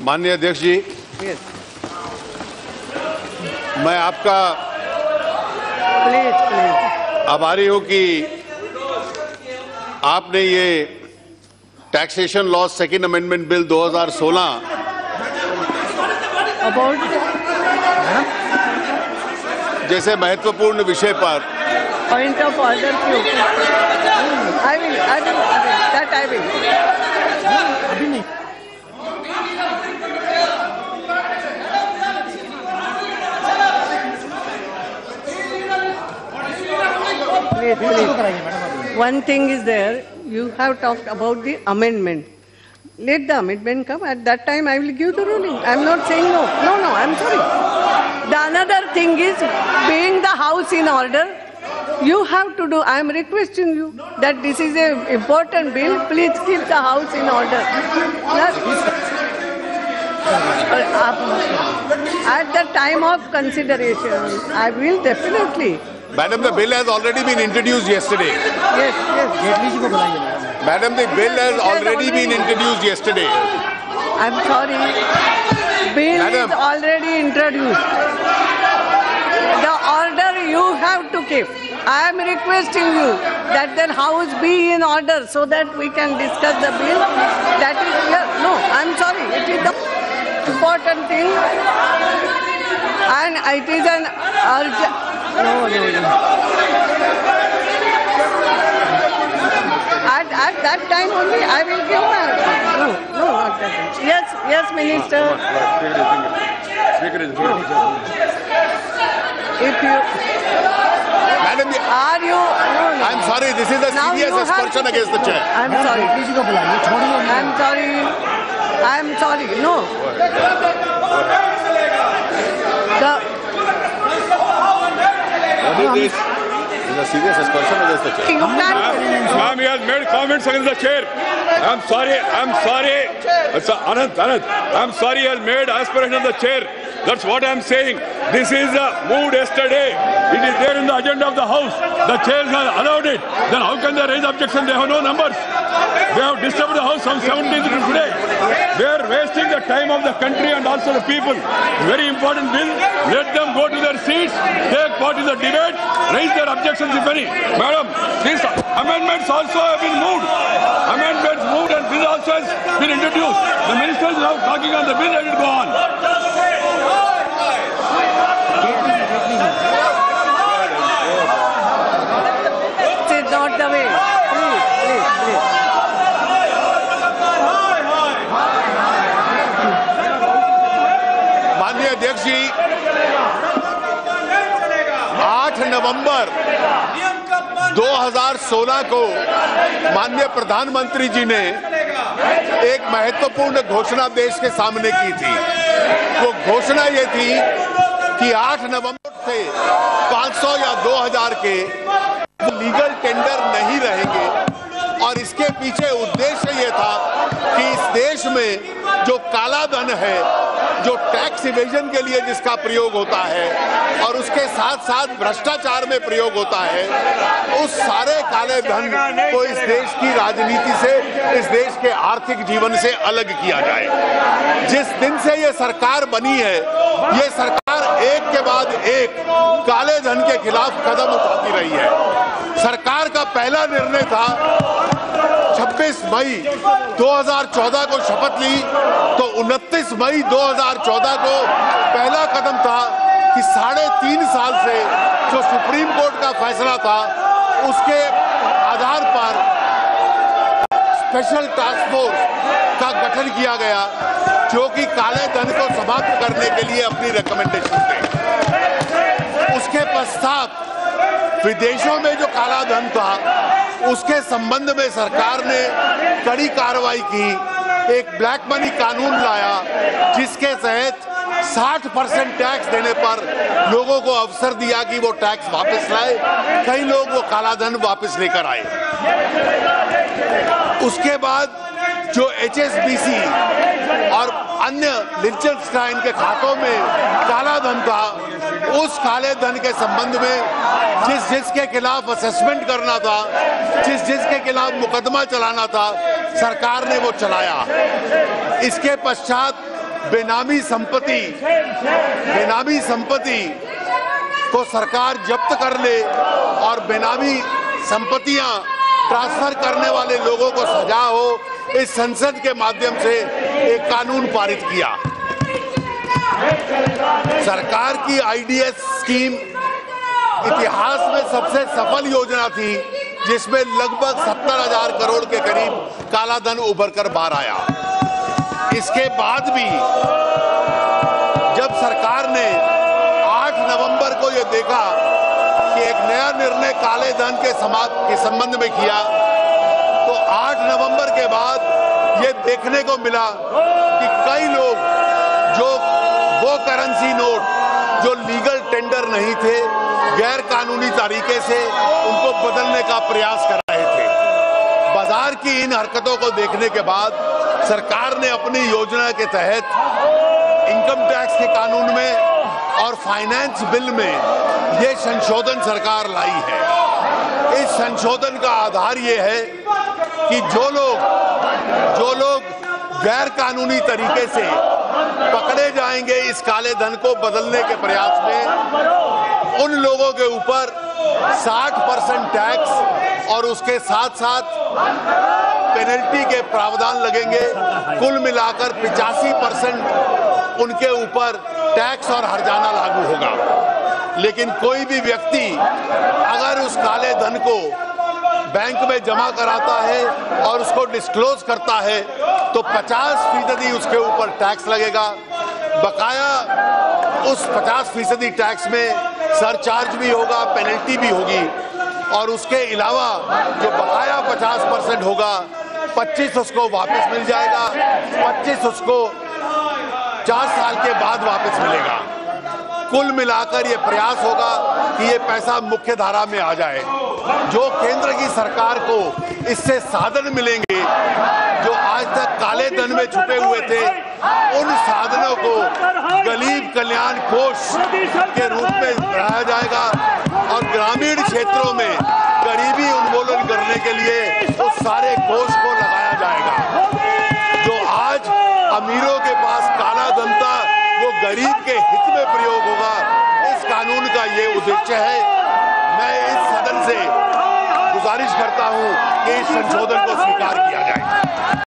माननीय अध्यक्ष जी, मैं आपका आभारी हूं कि आपने ये taxation laws second amendment bill 2016 जैसे महत्वपूर्ण विषय पर पॉइंट ऑफ ऑर्डर के ऊपर I will One thing is there, you have talked about the amendment. Let the amendment come. At that time, I will give the ruling. I am not saying no. No, I am sorry. The another thing is, being the house in order, you have to do, I am requesting you that this is an important bill. Please keep the house in order. At the time of consideration, I will definitely. Madam, the bill has already been introduced yesterday. Yes. Madam, the bill has already been introduced yesterday. I'm sorry. Bill Madam. is already introduced. The order you have to keep. I am requesting you that the house be in order so that we can discuss the bill. That is clear. No, I'm sorry. It is the important thing. And it is an urgent. No. At that time only I will give my no, not that time. Yes, Minister. If you Madam, are you? No. I'm sorry, this is a serious aspersion against the chair. I'm sorry. No. This is a serious aspersion against the chair. Ma'am, he has made comments against the chair. I'm sorry. Anand, I'm sorry, he has made aspiration of the chair. That's what I'm saying. This is moved yesterday. It is there in the agenda of the House. The chair has allowed it. Then how can they raise objection? They have no numbers. They have disturbed the House from 17th to today. They are wasting the time of the country and also the people. Very important bill. Let them go to their seats, take part in the debate, raise their objections if any. Madam, these amendments also have been moved. Amendments moved and this also has been introduced. The minister is now talking on the bill. Let it go on. This is not the way. Please. माननीय अध्यक्ष जी, 8 नवंबर 2016 को माननीय प्रधानमंत्री जी ने एक महत्वपूर्ण घोषणा देश के सामने की थी। वो घोषणा ये थी कि 8 नवंबर से 500 या 2000 के लीगल टेंडर नहीं रहेंगे और इसके पीछे उद्देश्य ये था कि इस देश में जो काला धन है, जो टैक्स इवेजन के लिए जिसका प्रयोग होता है और उसके साथ साथ भ्रष्टाचार में प्रयोग होता है, उस सारे काले धन को इस देश की राजनीति से, इस देश के आर्थिक जीवन से अलग किया जाए। जिस दिन से ये सरकार बनी है, ये सरकार एक के बाद एक काले धन के खिलाफ कदम उठाती रही है। सरकार का पहला निर्णय था 26 मई 2014 को शपथ ली तो 29 मई 2014 को पहला कदम था कि 3.5 साल से जो सुप्रीम कोर्ट का फैसला था उसके आधार पर स्पेशल टास्क फोर्स का गठन किया गया जो कि काले धन को समाप्त करने के लिए अपनी रिकमेंडेशन दे। उसके पश्चात विदेशों में जो काला धन था उसके संबंध में सरकार ने कड़ी कार्रवाई की, एक ब्लैक मनी कानून लाया जिसके तहत 60% टैक्स देने पर लोगों को अवसर दिया कि वो टैक्स वापस लाए। कई लोग वो काला धन वापस लेकर आए। उसके बाद जो HSBC और अन्य लिंचेनस्टाइन के खातों में काला धन था, उस काले धन के संबंध में जिसके खिलाफ असेसमेंट करना था, जिसके खिलाफ मुकदमा चलाना था, सरकार ने वो चलाया। इसके पश्चात बेनामी संपत्ति को सरकार जब्त कर ले और बेनामी संपत्तियां ट्रांसफर करने वाले लोगों को सजा हो, इस संसद के माध्यम से एक कानून पारित किया। सरकार की आईडीएस स्कीम इतिहास में सबसे सफल योजना थी, जिसमें लगभग 70,000 करोड़ के करीब काला धन उभर कर बाहर आया। इसके बाद भी जब सरकार ने 8 नवंबर को यह देखा कि एक नया निर्णय काले धन के संबंध में किया, तो 8 नवंबर के बाद ये देखने को मिला कि कई लोग जो वो करेंसी नोट जो लीगल टेंडर नहीं थे, गैर कानूनी तरीके से उनको बदलने का प्रयास कर रहे थे। बाजार की इन हरकतों को देखने के बाद सरकार ने अपनी योजना के तहत इनकम टैक्स के कानून में और फाइनेंस बिल में ये संशोधन सरकार लाई है। इस संशोधन का आधार ये है कि जो लोग गैर कानूनी तरीके से पकड़े जाएंगे इस काले धन को बदलने के प्रयास में, उन लोगों के ऊपर 60% टैक्स और उसके साथ साथ पेनल्टी के प्रावधान लगेंगे। कुल मिलाकर 85% उनके ऊपर टैक्स और हर्जाना लागू होगा। लेकिन कोई भी व्यक्ति अगर उस काले धन को बैंक में जमा कराता है और उसको डिस्क्लोज करता है तो 50% उसके ऊपर टैक्स लगेगा। बकाया उस 50% टैक्स में सरचार्ज भी होगा, पेनल्टी भी होगी, और उसके अलावा जो बकाया 50% होगा, 25 उसको वापस मिल जाएगा, 25 उसको 4 साल के बाद वापस मिलेगा। कुल मिलाकर ये प्रयास होगा कि ये पैसा मुख्य धारा में आ जाए। जो केंद्र की सरकार को इससे साधन मिलेंगे, जो आज तक काले धन में छुपे हुए थे, उन साधनों को गरीब कल्याण कोष के रूप में बढ़ाया जाएगा और ग्रामीण क्षेत्रों में गरीबी उन्मूलन करने के लिए उस सारे कोष को लगाया जाएगा। जो आज अमीरों के पास काला धन था, वो गरीब के हित में प्रयोग होगा। इस कानून का ये उद्देश्य है। मैं इस सदन से गुजारिश करता हूं कि इस संशोधन को स्वीकार किया जाए।